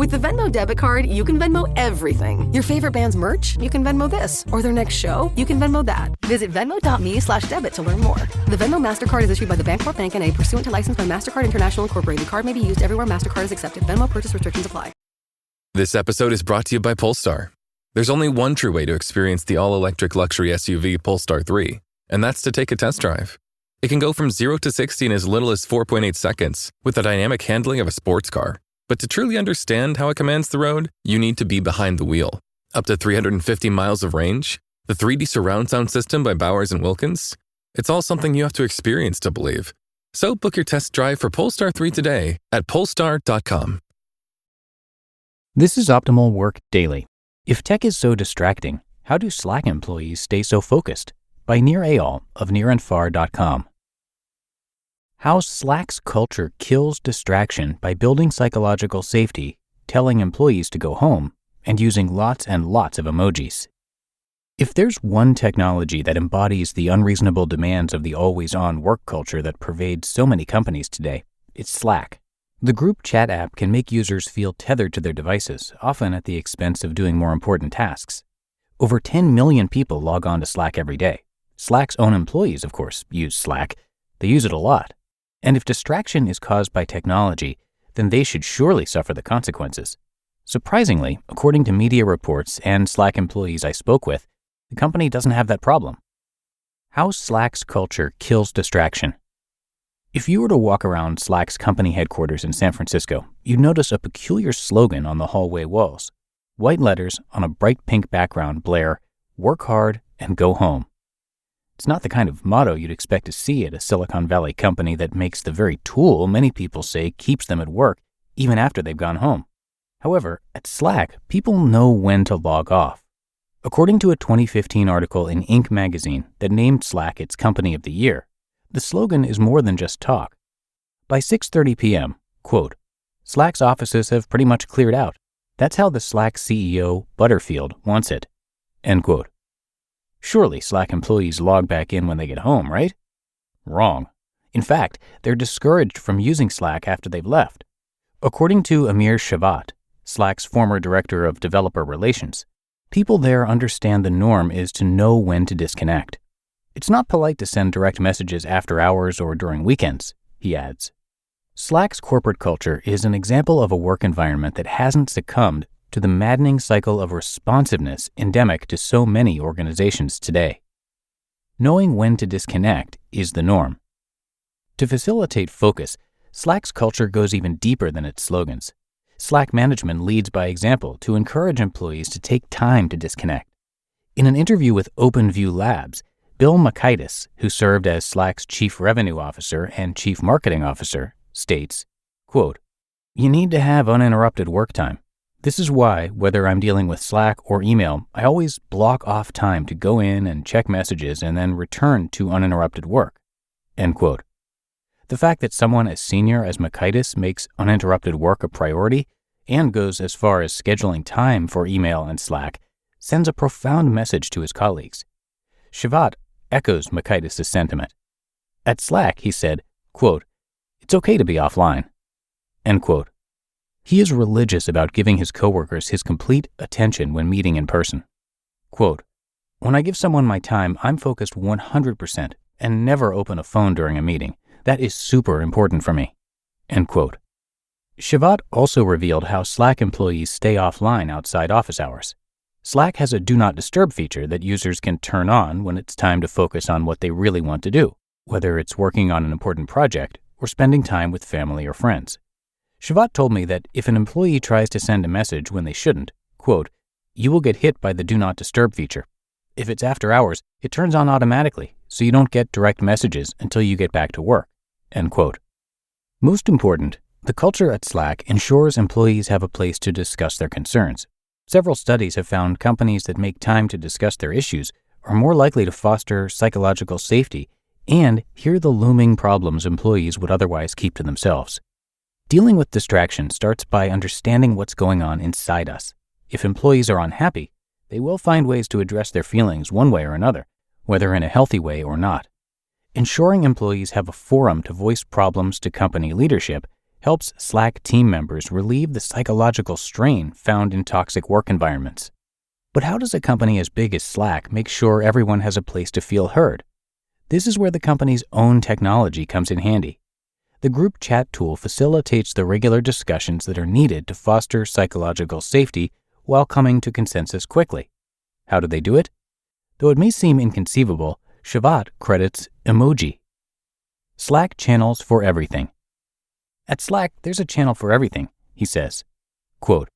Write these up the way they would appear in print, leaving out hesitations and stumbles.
With the Venmo debit card, you can Venmo everything. Your favorite band's merch? You can Venmo this. Or their next show? You can Venmo that. Visit venmo.me/debit to learn more. The Venmo MasterCard is issued by the Bancorp Bank N.A. pursuant to license by MasterCard International Incorporated. Card may be used everywhere MasterCard is accepted. Venmo purchase restrictions apply. This episode is brought to you by Polestar. There's only one true way to experience the all-electric luxury SUV Polestar 3, and that's to take a test drive. It can go from 0 to 60 in as little as 4.8 seconds with the dynamic handling of a sports car. But to truly understand how it commands the road, you need to be behind the wheel. Up to 350 miles of range, the 3D surround sound system by Bowers & Wilkins. It's all something you have to experience to believe. So book your test drive for Polestar 3 today at polestar.com. This is Optimal Work Daily. If tech is so distracting, how do Slack employees stay so focused? By Eyal of nearandfar.com. How Slack's culture kills distraction by building psychological safety, telling employees to go home, and using lots and lots of emojis. If there's one technology that embodies the unreasonable demands of the always-on work culture that pervades so many companies today, it's Slack. The group chat app can make users feel tethered to their devices, often at the expense of doing more important tasks. Over 10 million people log on to Slack every day. Slack's own employees, of course, use Slack. They use it a lot. And if distraction is caused by technology, then they should surely suffer the consequences. Surprisingly, according to media reports and Slack employees I spoke with, the company doesn't have that problem. How Slack's culture kills distraction. If you were to walk around Slack's company headquarters in San Francisco, you'd notice a peculiar slogan on the hallway walls. White letters on a bright pink background blare, "Work hard and go home." It's not the kind of motto you'd expect to see at a Silicon Valley company that makes the very tool many people say keeps them at work even after they've gone home. However, at Slack, people know when to log off. According to a 2015 article in Inc. magazine that named Slack its Company of the Year, the slogan is more than just talk. By 6:30 p.m., quote, "Slack's offices have pretty much cleared out. That's how the Slack CEO, Butterfield, wants it," end quote. Surely Slack employees log back in when they get home, right? Wrong. In fact, they're discouraged from using Slack after they've left. According to Amir Shavat, Slack's former director of developer relations, people there understand the norm is to know when to disconnect. It's not polite to send direct messages after hours or during weekends, he adds. Slack's corporate culture is an example of a work environment that hasn't succumbed to the maddening cycle of responsiveness endemic to so many organizations today. Knowing when to disconnect is the norm. To facilitate focus, Slack's culture goes even deeper than its slogans. Slack management leads by example to encourage employees to take time to disconnect. In an interview with OpenView Labs, Bill Makaitis, who served as Slack's chief revenue officer and chief marketing officer, states, quote, "You need to have uninterrupted work time. This is why, whether I'm dealing with Slack or email, I always block off time to go in and check messages and then return to uninterrupted work," end quote. The fact that someone as senior as Makaitis makes uninterrupted work a priority and goes as far as scheduling time for email and Slack sends a profound message to his colleagues. Shavat echoes Makaitis' sentiment. At Slack, he said, quote, "It's okay to be offline," end quote. He is religious about giving his coworkers his complete attention when meeting in person. Quote, "When I give someone my time, I'm focused 100% and never open a phone during a meeting. That is super important for me," end quote. Shavat also revealed how Slack employees stay offline outside office hours. Slack has a Do Not Disturb feature that users can turn on when it's time to focus on what they really want to do, whether it's working on an important project or spending time with family or friends. Shavat told me that if an employee tries to send a message when they shouldn't, quote, "You will get hit by the Do Not Disturb feature. If it's after hours, it turns on automatically, so you don't get direct messages until you get back to work," end quote. Most important, the culture at Slack ensures employees have a place to discuss their concerns. Several studies have found companies that make time to discuss their issues are more likely to foster psychological safety and hear the looming problems employees would otherwise keep to themselves. Dealing with distraction starts by understanding what's going on inside us. If employees are unhappy, they will find ways to address their feelings one way or another, whether in a healthy way or not. Ensuring employees have a forum to voice problems to company leadership helps Slack team members relieve the psychological strain found in toxic work environments. But how does a company as big as Slack make sure everyone has a place to feel heard? This is where the company's own technology comes in handy. The group chat tool facilitates the regular discussions that are needed to foster psychological safety while coming to consensus quickly. How do they do it? Though it may seem inconceivable, Shavat credits emoji. Slack channels for everything. At Slack, there's a channel for everything, he says. Quote,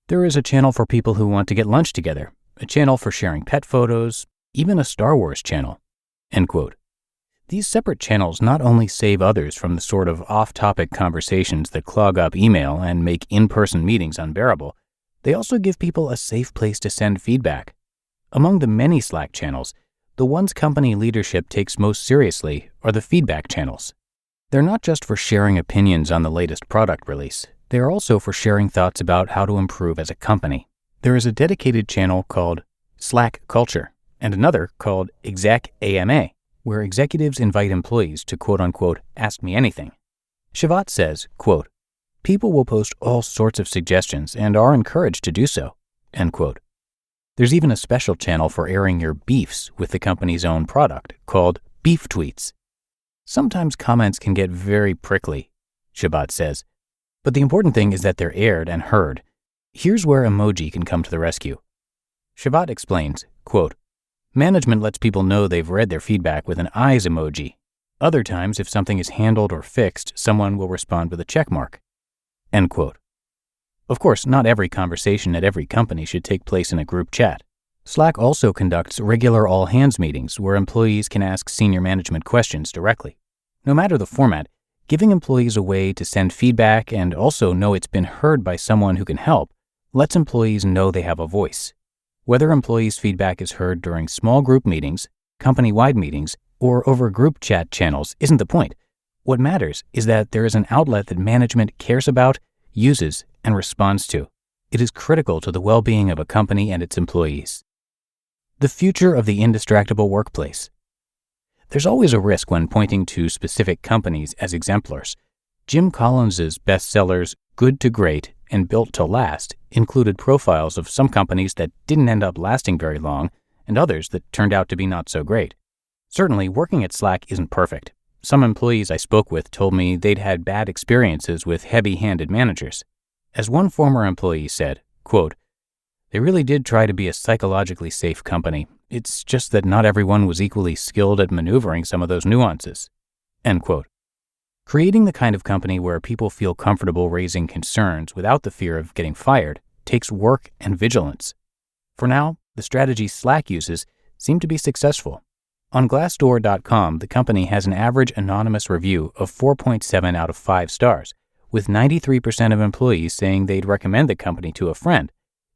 there is a channel for people who want to get lunch together, a channel for sharing pet photos, even a Star Wars channel. End quote. These separate channels not only save others from the sort of off-topic conversations that clog up email and make in-person meetings unbearable, they also give people a safe place to send feedback. Among the many Slack channels, the ones company leadership takes most seriously are the feedback channels. They're not just for sharing opinions on the latest product release. They are also for sharing thoughts about how to improve as a company. There is a dedicated channel called Slack Culture and another called Exec AMA, where executives invite employees to quote-unquote ask me anything. Shavat says, quote, people will post all sorts of suggestions and are encouraged to do so, end quote. There's even a special channel for airing your beefs with the company's own product called Beef Tweets. Sometimes comments can get very prickly, Shavat says, but the important thing is that they're aired and heard. Here's where emoji can come to the rescue. Shavat explains, quote, management lets people know they've read their feedback with an eyes emoji. Other times, if something is handled or fixed, someone will respond with a check mark. End quote. Of course, not every conversation at every company should take place in a group chat. Slack also conducts regular all-hands meetings where employees can ask senior management questions directly. No matter the format, giving employees a way to send feedback and also know it's been heard by someone who can help lets employees know they have a voice. Whether employees' feedback is heard during small group meetings, company-wide meetings, or over group chat channels isn't the point. What matters is that there is an outlet that management cares about, uses, and responds to. It is critical to the well-being of a company and its employees. The future of the indistractable workplace. There's always a risk when pointing to specific companies as exemplars. Jim Collins's bestsellers Good to Great and Built to Last included profiles of some companies that didn't end up lasting very long and others that turned out to be not so great. Certainly, working at Slack isn't perfect. Some employees I spoke with told me they'd had bad experiences with heavy-handed managers. As one former employee said, quote, they really did try to be a psychologically safe company. It's just that not everyone was equally skilled at maneuvering some of those nuances. End quote. Creating the kind of company where people feel comfortable raising concerns without the fear of getting fired takes work and vigilance. For now, the strategies Slack uses seem to be successful. On Glassdoor.com, the company has an average anonymous review of 4.7 out of 5 stars, with 93% of employees saying they'd recommend the company to a friend,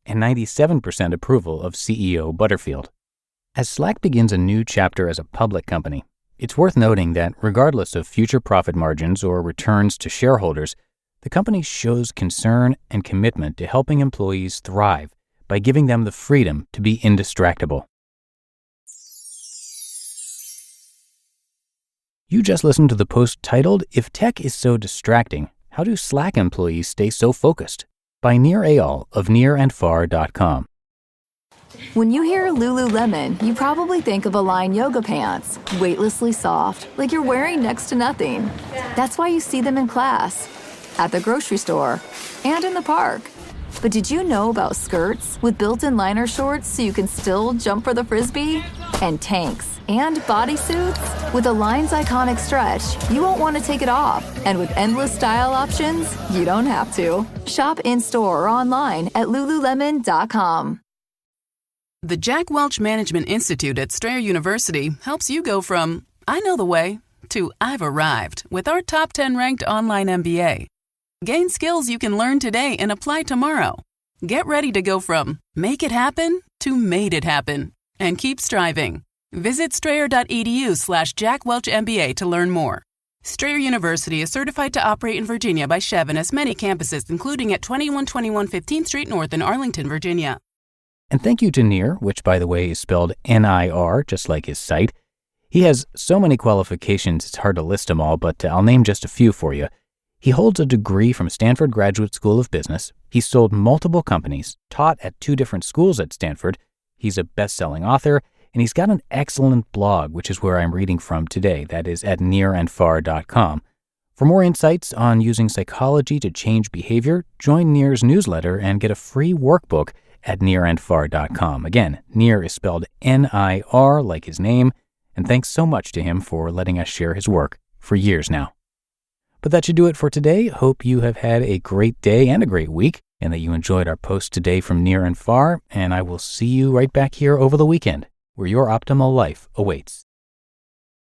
and 97% approval of CEO Butterfield. As Slack begins a new chapter as a public company, it's worth noting that regardless of future profit margins or returns to shareholders, the company shows concern and commitment to helping employees thrive by giving them the freedom to be indistractable. You just listened to the post titled, If Tech is So Distracting, How Do Slack Employees Stay So Focused? By Eyal of nearandfar.com. When you hear Lululemon, you probably think of Align yoga pants, weightlessly soft, like you're wearing next to nothing. That's why you see them in class, at the grocery store, and in the park. But did you know about skirts with built-in liner shorts so you can still jump for the Frisbee? And tanks and bodysuits? With Align's iconic stretch, you won't want to take it off. And with endless style options, you don't have to. Shop in-store or online at Lululemon.com. The Jack Welch Management Institute at Strayer University helps you go from, I know the way, to I've arrived with our top 10 ranked online MBA. Gain skills you can learn today and apply tomorrow. Get ready to go from make it happen to made it happen. And keep striving. Visit strayer.edu/Jack Welch MBA to learn more. Strayer University is certified to operate in Virginia by Chev and has many campuses, including at 2121 15th Street North in Arlington, Virginia. And thank you to Nir, which by the way is spelled N-I-R, just like his site. He has so many qualifications it's hard to list them all, but I'll name just a few for you. He holds a degree from Stanford Graduate School of Business. He's sold multiple companies, taught at 2 different schools at Stanford. He's a best-selling author, and he's got an excellent blog, which is where I'm reading from today. That is at nearandfar.com. For more insights on using psychology to change behavior, join Nir's newsletter and get a free workbook at nearandfar.com. Again, Nir is spelled N-I-R like his name, and thanks so much to him for letting us share his work for years now. But that should do it for today. Hope you have had a great day and a great week, and that you enjoyed our post today from Near and Far, and I will see you right back here over the weekend, where your optimal life awaits.